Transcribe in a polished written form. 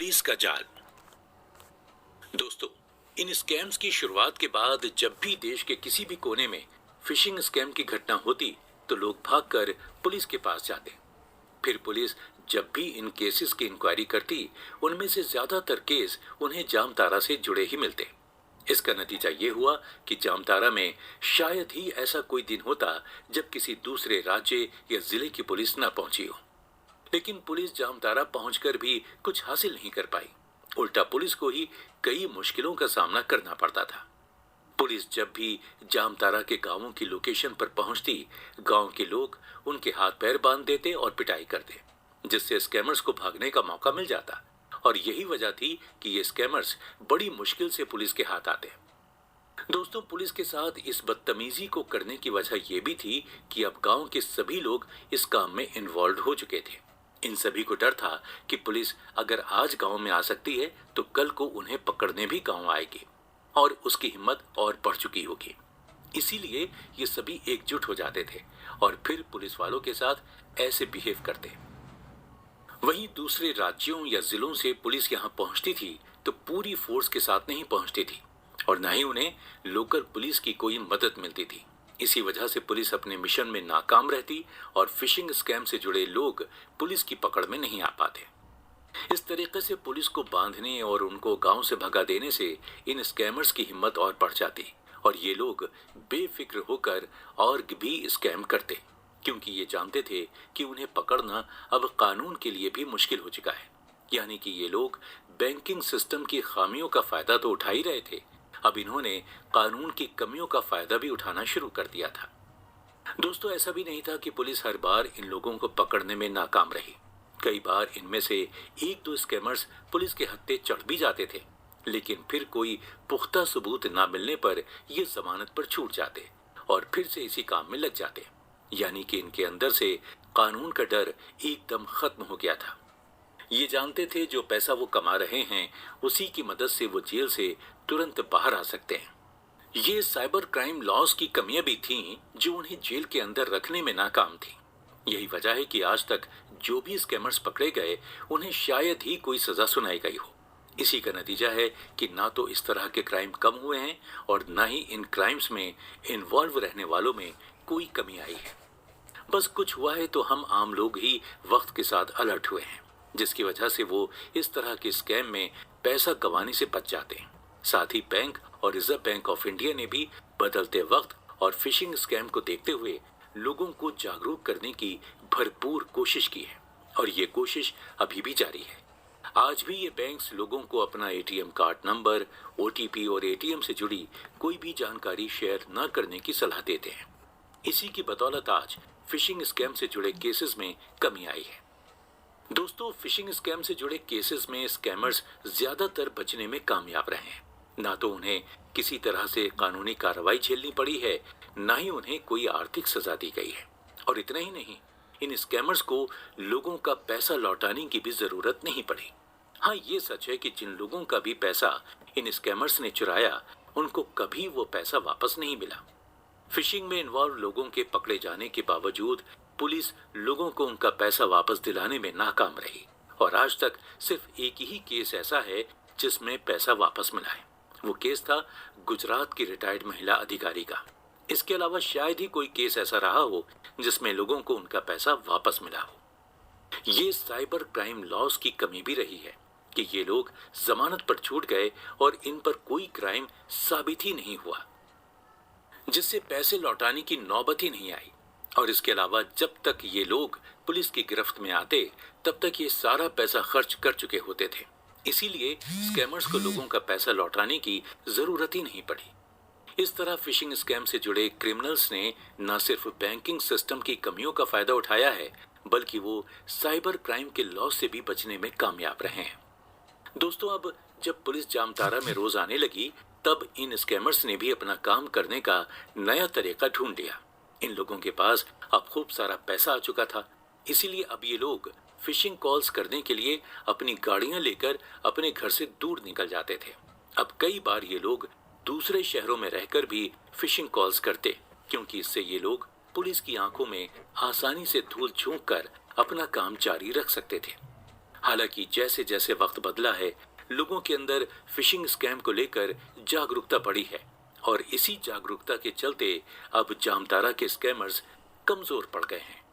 Police का जाल। दोस्तों, इन स्कैम्स की शुरुआत के बाद जब भी देश के किसी भी कोने में फिशिंग स्कैम की घटना होती तो लोग भागकर पुलिस के पास जाते। फिर पुलिस जब भी इन केसेस की इंक्वायरी करती, उनमें से ज्यादातर केस उन्हें जामतारा से जुड़े ही मिलते। इसका नतीजा ये हुआ कि जामतारा में शायद ही ऐसा कोई दिन होता जब किसी दूसरे राज्य या जिले की पुलिस न पहुंची हो। लेकिन पुलिस जामतारा पहुंचकर भी कुछ हासिल नहीं कर पाई। उल्टा पुलिस को ही कई मुश्किलों का सामना करना पड़ता था। पुलिस जब भी जामतारा के गांवों की लोकेशन पर पहुंचती, गांव के लोग उनके हाथ पैर बांध देते और पिटाई करते, जिससे स्कैमर्स को भागने का मौका मिल जाता। और यही वजह थी कि ये स्कैमर्स बड़ी मुश्किल से पुलिस के हाथ आते। दोस्तों, पुलिस के साथ इस बदतमीजी को करने की वजह यह भी थी कि अब गांव के सभी लोग इस काम में इन्वॉल्व हो चुके थे। इन सभी को डर था कि पुलिस अगर आज गांव में आ सकती है तो कल को उन्हें पकड़ने भी गांव आएगी और उसकी हिम्मत और बढ़ चुकी होगी। इसीलिए ये सभी एकजुट हो जाते थे और फिर पुलिस वालों के साथ ऐसे बिहेव करते। वहीं दूसरे राज्यों या जिलों से पुलिस यहां पहुंचती थी तो पूरी फोर्स के साथ नहीं पहुंचती थी और ना ही उन्हें लोकल पुलिस की कोई मदद मिलती थी। इसी वजह से पुलिस अपने मिशन में नाकाम रहती और फिशिंग स्कैम से जुड़े लोग पुलिस की पकड़ में नहीं आ पाते। इस तरीके से पुलिस को बांधने और उनको गांव से भगा देने से इन स्कैमर्स की हिम्मत और बढ़ जाती और ये लोग बेफिक्र होकर और भी स्कैम करते, क्योंकि ये जानते थे कि उन्हें पकड़ना अब कानून के लिए भी मुश्किल हो चुका है। यानी कि ये लोग बैंकिंग सिस्टम की खामियों का फायदा तो उठा ही रहे थे, अब इन्होंने कानून की कमियों का फायदा भी उठाना शुरू कर दिया था। दोस्तों, ऐसा भी नहीं था कि पुलिस हर बार इन लोगों को पकड़ने में नाकाम रही। कई बार इनमें से एक दो स्कैमर्स पुलिस के हत्थे चढ़ भी जाते थे, लेकिन फिर कोई पुख्ता सबूत ना मिलने पर ये जमानत पर छूट जाते और फिर से इसी काम में लग जाते। यानी कि इनके अंदर से कानून का डर एकदम खत्म हो गया था। ये जानते थे जो पैसा वो कमा रहे हैं उसी की मदद से वो जेल से तुरंत बाहर आ सकते हैं। ये साइबर क्राइम लॉज की कमियां भी थीं जो उन्हें जेल के अंदर रखने में नाकाम थी। यही वजह है कि आज तक जो भी स्कैमर्स पकड़े गए उन्हें शायद ही कोई सजा सुनाई गई हो। इसी का नतीजा है कि ना तो इस तरह के क्राइम कम हुए हैं और ना ही इन क्राइम्स में इन्वॉल्व रहने वालों में कोई कमी आई है। बस कुछ हुआ है तो हम आम लोग ही वक्त के साथ अलर्ट हुए हैं, जिसकी वजह से वो इस तरह के स्कैम में पैसा गंवाने से बच जाते हैं। साथ ही बैंक और रिजर्व बैंक ऑफ इंडिया ने भी बदलते वक्त और फिशिंग स्कैम को देखते हुए लोगों को जागरूक करने की भरपूर कोशिश की है और ये कोशिश अभी भी जारी है। आज भी ये बैंक्स लोगों को अपना एटीएम कार्ड नंबर, ओटीपी और एटीएम से जुड़ी कोई भी जानकारी शेयर न करने की सलाह देते हैं। इसी की बदौलत आज फिशिंग स्कैम से जुड़े केसेस में कमी आई है। दोस्तों, फिशिंग स्कैम से जुड़े केसेस में स्कैमर्स ज्यादातर बचने में कामयाब रहे हैं। ना तो उन्हें किसी तरह से कानूनी कार्रवाई झेलनी पड़ी है, ना ही उन्हें कोई आर्थिक सजा दी गई है। और इतना ही नहीं, इन स्कैमर्स को लोगों का पैसा लौटाने की भी जरूरत नहीं पड़ी। हाँ, ये सच है कि जिन लोगों का भी पैसा इन स्कैमर्स ने चुराया, उनको कभी वो पैसा वापस नहीं मिला। फिशिंग में इन्वॉल्व लोगों के पकड़े जाने के बावजूद पुलिस लोगों को उनका पैसा वापस दिलाने में नाकाम रही और आज तक सिर्फ एक ही केस ऐसा है जिसमें पैसा वापस मिला है। वो केस था गुजरात की रिटायर्ड महिला अधिकारी का। इसके अलावा शायद ही कोई केस ऐसा रहा हो जिसमें लोगों को उनका पैसा वापस मिला हो। ये साइबर क्राइम लॉज की कमी भी रही है कि ये लोग जमानत पर छूट गए और इन पर कोई क्राइम साबित ही नहीं हुआ, जिससे पैसे लौटाने की नौबत ही नहीं आई। और इसके अलावा जब तक ये लोग पुलिस की गिरफ्त में आते तब तक ये सारा पैसा खर्च कर चुके होते थे। इसीलिए स्कैमर्स को लोगों का पैसा लौटाने की जरूरत ही नहीं पड़ी। इस तरह फिशिंग स्कैम से जुड़े क्रिमिनल्स ने न सिर्फ बैंकिंग सिस्टम की कमियों का फायदा उठाया है, बल्कि वो साइबर क्राइम के लॉस से भी बचने में कामयाब रहे हैं। दोस्तों, अब जब पुलिस जामतारा में रोज आने लगी तब इन स्कैमर्स ने भी अपना काम करने का नया तरीका ढूंढ लिया। इन लोगों के पास अब खूब सारा पैसा आ चुका था, इसीलिए अब ये लोग फिशिंग कॉल्स करने के लिए अपनी गाड़ियां लेकर अपने घर से दूर निकल जाते थे। अब कई बार ये लोग दूसरे शहरों में रहकर भी फिशिंग कॉल्स करते, क्योंकि इससे ये लोग पुलिस की आंखों में आसानी से धूल झोंक कर अपना काम जारी रख सकते थे। हालांकि जैसे जैसे वक्त बदला है, लोगों के अंदर फिशिंग स्कैम को लेकर जागरूकता बढ़ी है और इसी जागरूकता के चलते अब जामतारा के स्कैमर्स कमजोर पड़ गए हैं।